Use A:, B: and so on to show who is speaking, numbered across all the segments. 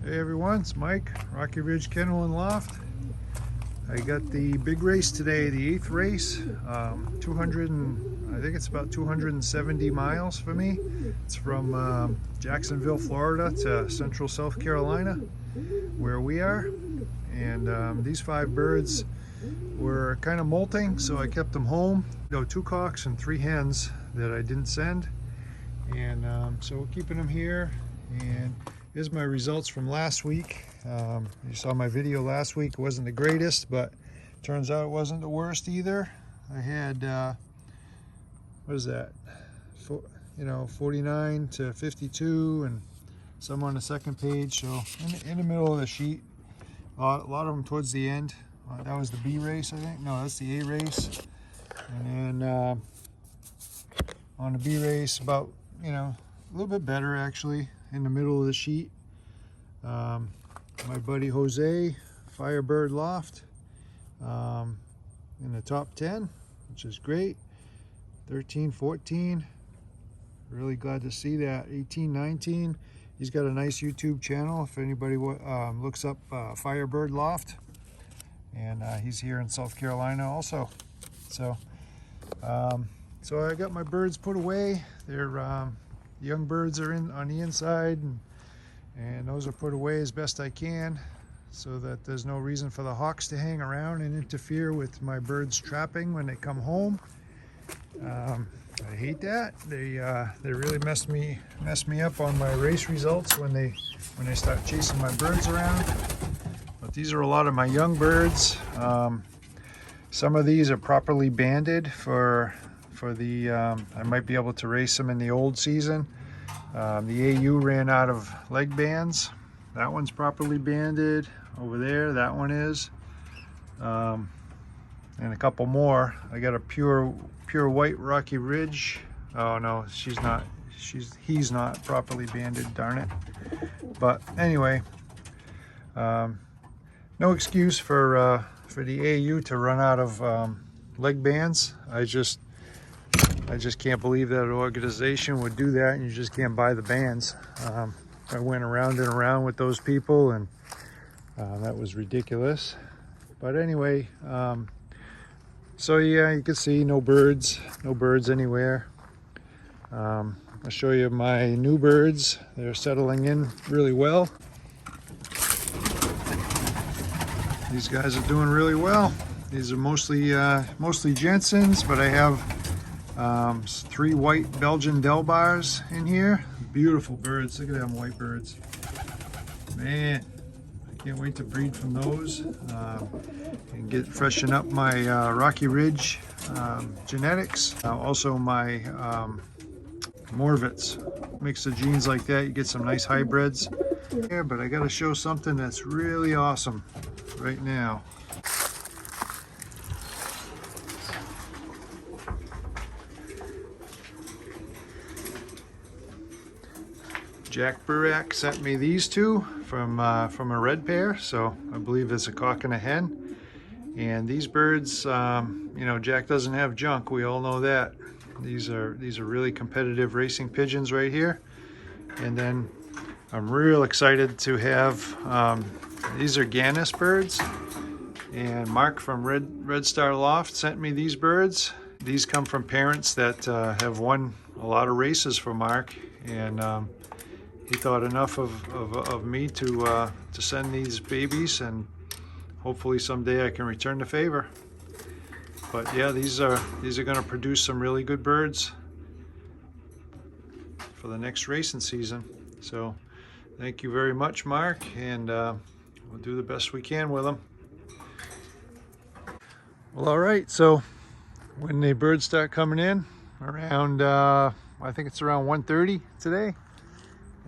A: Hey everyone, it's Mike, Rocky Ridge Kennel and Loft. I got the big race today, the 8th race, 200 and I think it's about 270 miles for me. It's from Jacksonville, Florida to central South Carolina, where we are. And these 5 birds were kind of molting, so I kept them home. 2 cocks and 3 hens that I didn't send. And so we're keeping them here. And here's my results from last week. You saw my video last week. It wasn't the greatest, but turns out it wasn't the worst either. I had, what is that? 49 to 52 and some on the second page. So in the middle of the sheet, a lot of them towards the end. That was the B race, I think. No, that's the A race. And then on the B race, about, a little bit better actually in the middle of the sheet. My buddy Jose, Firebird Loft, in the top 10, which is great. 13, 14, really glad to see that. 18, 19, he's got a nice YouTube channel if anybody looks up Firebird Loft, and he's here in South Carolina also. So I got my birds put away. They're young birds are on the inside, and those are put away as best I can so that there's no reason for the hawks to hang around and interfere with my birds trapping when they come home. I hate that. They really mess me up on my race results when they start chasing my birds around. But these are a lot of my young birds. Some of these are properly banded for the I might be able to race them in the old season. The AU ran out of leg bands. That one's properly banded over there. That one is, and a couple more. I got a pure white Rocky Ridge. Oh no, he's not properly banded, darn it. But anyway, no excuse for the AU to run out of leg bands. I just can't believe that an organization would do that, and you just can't buy the bands. I went around and around with those people, and that was ridiculous. But anyway, so yeah, you can see no birds anywhere. I'll show you my new birds. They're settling in really well. These guys are doing really well. These are mostly Jensen's, but I have 3 white Belgian Delbars in here. Beautiful birds. Look at them white birds. Man, I can't wait to breed from those and freshen up my Rocky Ridge genetics. Also my Morvits. Mix of genes like that, you get some nice hybrids. Yeah, but I got to show something that's really awesome right now. Jack Burak sent me these 2 from a red pair, so I believe it's a cock and a hen. And these birds, Jack doesn't have junk. We all know that. These are really competitive racing pigeons right here. And then I'm real excited to have these are Gannis birds. And Mark from Red Star Loft sent me these birds. These come from parents that have won a lot of races for Mark, and he thought enough of me to send these babies, and hopefully someday I can return the favor. But yeah, these are going to produce some really good birds for the next racing season. So thank you very much, Mark, and we'll do the best we can with them. Well, all right, so when the birds start coming in around I think it's around 1:30 today.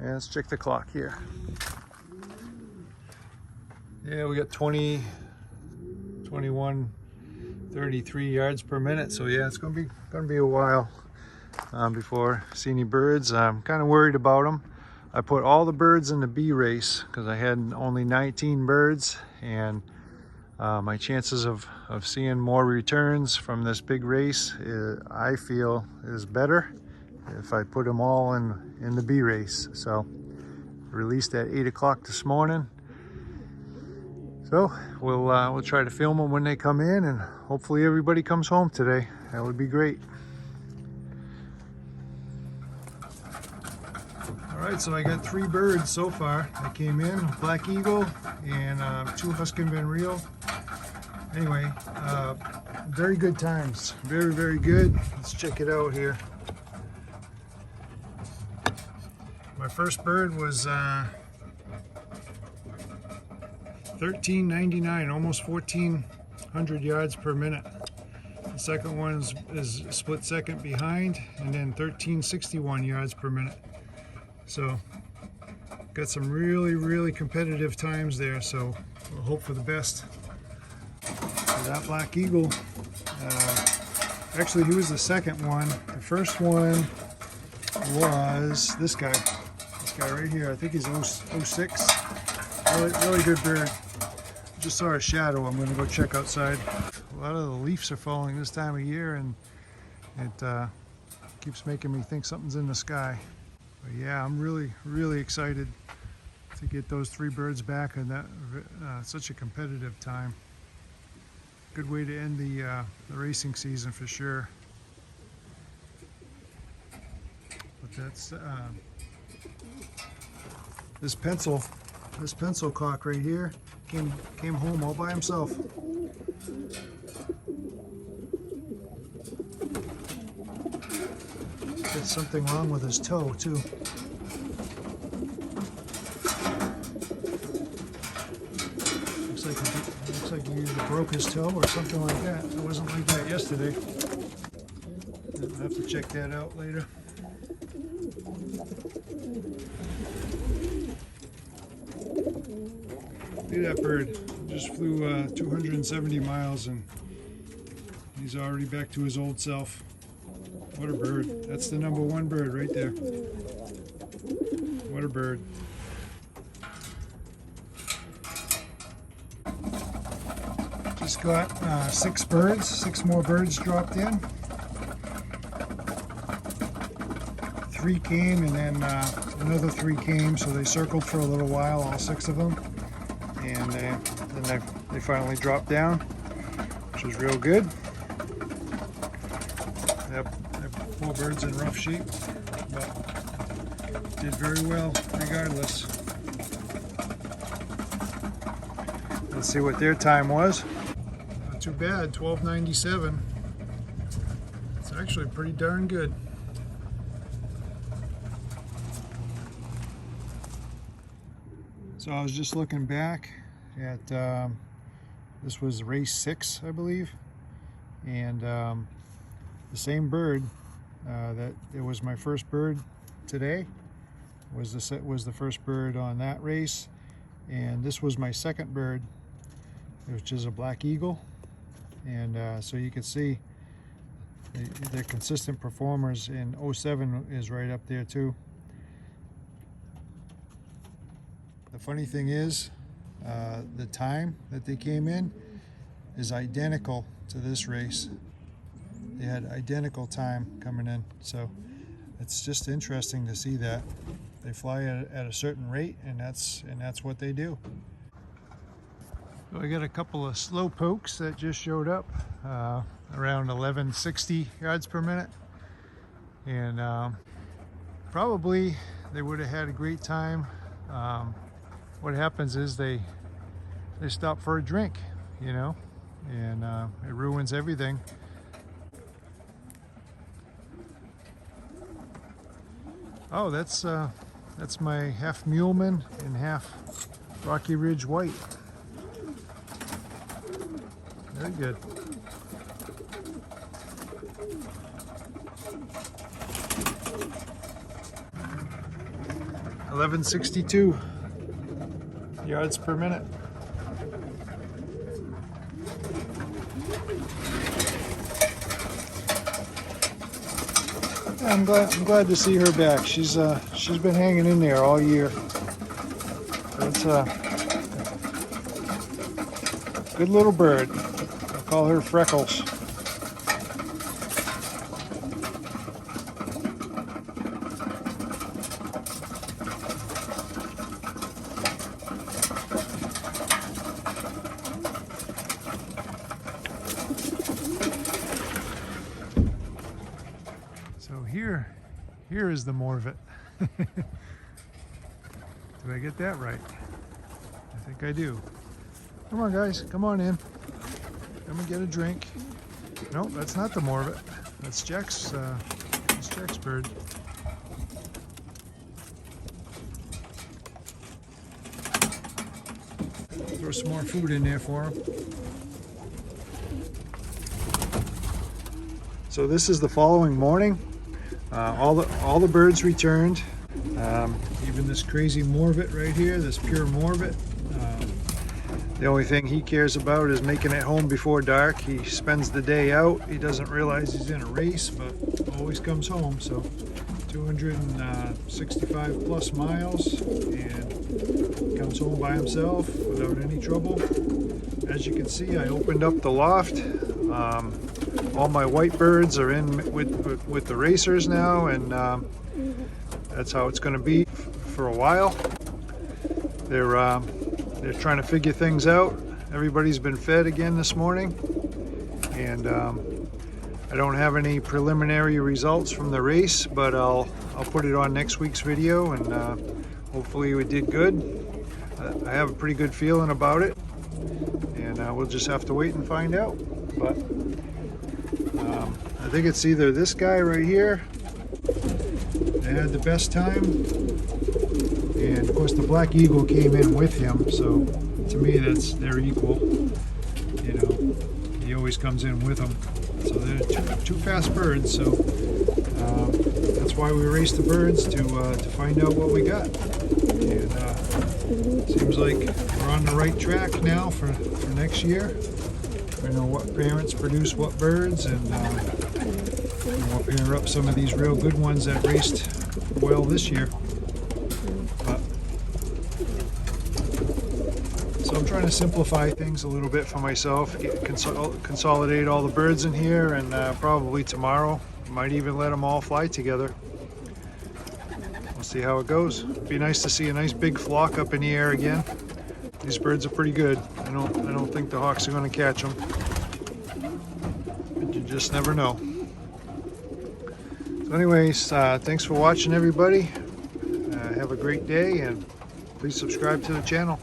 A: And let's check the clock here. Yeah, we got 20, 21, 33 yards per minute. So yeah, it's gonna be a while before I see any birds. I'm kind of worried about them. I put all the birds in the B race because I had only 19 birds, and my chances of seeing more returns from this big race, I feel, is better if I put them all in the B race. So Released at 8 o'clock this morning. So we'll try to film them when they come in, and hopefully everybody comes home today. That would be great. All right, so I got 3 birds so far. I came in, black eagle and 2 Huskin Van Riel. Anyway, very good times, very, very good. Let's check it out here. My first bird was $13.99, almost 1,400 yards per minute. The second one is split second behind, and then 1,361 yards per minute. So got some really, really competitive times there, so we'll hope for the best. So that black eagle, actually he was the second one. The first one was this guy right here. I think he's 06. Really good bird. Just saw a shadow. I'm going to go check outside. A lot of the leaves are falling this time of year, and it keeps making me think something's in the sky. But yeah, I'm really, really excited to get those 3 birds back, and that such a competitive time. Good way to end the racing season for sure. But that's this pencil cock right here came home all by himself. There's something wrong with his toe too. Looks like he either broke his toe or something like that. It wasn't like that yesterday. I'll have to check that out later. Look at that bird. Just flew 270 miles and he's already back to his old self. What a bird. That's the #1 bird right there. What a bird. Just got 6 birds. 6 more birds dropped in. 3 came, and then another 3 came, so they circled for a little while, all 6 of them. And then they finally dropped down, which was real good. That poor bird's in rough shape, but did very well regardless. Let's see what their time was. Not too bad, 12:97. It's actually pretty darn good. So I was just looking back at, this was race 6, I believe, and the same bird that it was my first bird today was the first bird on that race, and this was my second bird, which is a black eagle. And so you can see they're consistent performers, and 07 is right up there too. The funny thing is, the time that they came in is identical to this race. They had identical time coming in, so it's just interesting to see that they fly at a certain rate, and that's what they do. So I got a couple of slow pokes that just showed up, around 1160 yards per minute, and probably they would have had a great time. What happens is they stop for a drink, you know, and it ruins everything. Oh, that's my half Muleman and half Rocky Ridge White. Very good. $11.62 yards per minute. Yeah, I'm glad to see her back. She's been hanging in there all year. It's a good little bird. I call her Freckles. Here is the Morvet. Did I get that right? I think I do. Come on, guys. Come on in. Come and get a drink. No, that's not the Morvet. That's Jack's bird. Throw some more food in there for him. So this is the following morning. All the birds returned. Even this crazy Morvet right here, this pure Morvet. The only thing he cares about is making it home before dark. He spends the day out. He doesn't realize he's in a race, but always comes home. So 265 plus miles, and comes home by himself without any trouble. As you can see, I opened up the loft. All my white birds are in with the racers now, and that's how it's going to be for a while. They're trying to figure things out. Everybody's been fed again this morning, and I don't have any preliminary results from the race, but I'll put it on next week's video, and hopefully we did good. I have a pretty good feeling about it, and we'll just have to wait and find out. But I think it's either this guy right here that had the best time, and of course the Black Eagle came in with him, so to me they're equal. You know, he always comes in with them. So they're two fast birds, so that's why we race the birds, to find out what we got. And seems like we're on the right track now for next year. We know what parents produce what birds, and we'll pair up some of these real good ones that raced well this year. So I'm trying to simplify things a little bit for myself, consolidate all the birds in here, and probably tomorrow might even let them all fly together. We'll see how it goes. Be nice to see a nice big flock up in the air again. These birds are pretty good. I don't think the hawks are going to catch them, but you just never know. So anyways, thanks for watching, everybody. Have a great day, and please subscribe to the channel.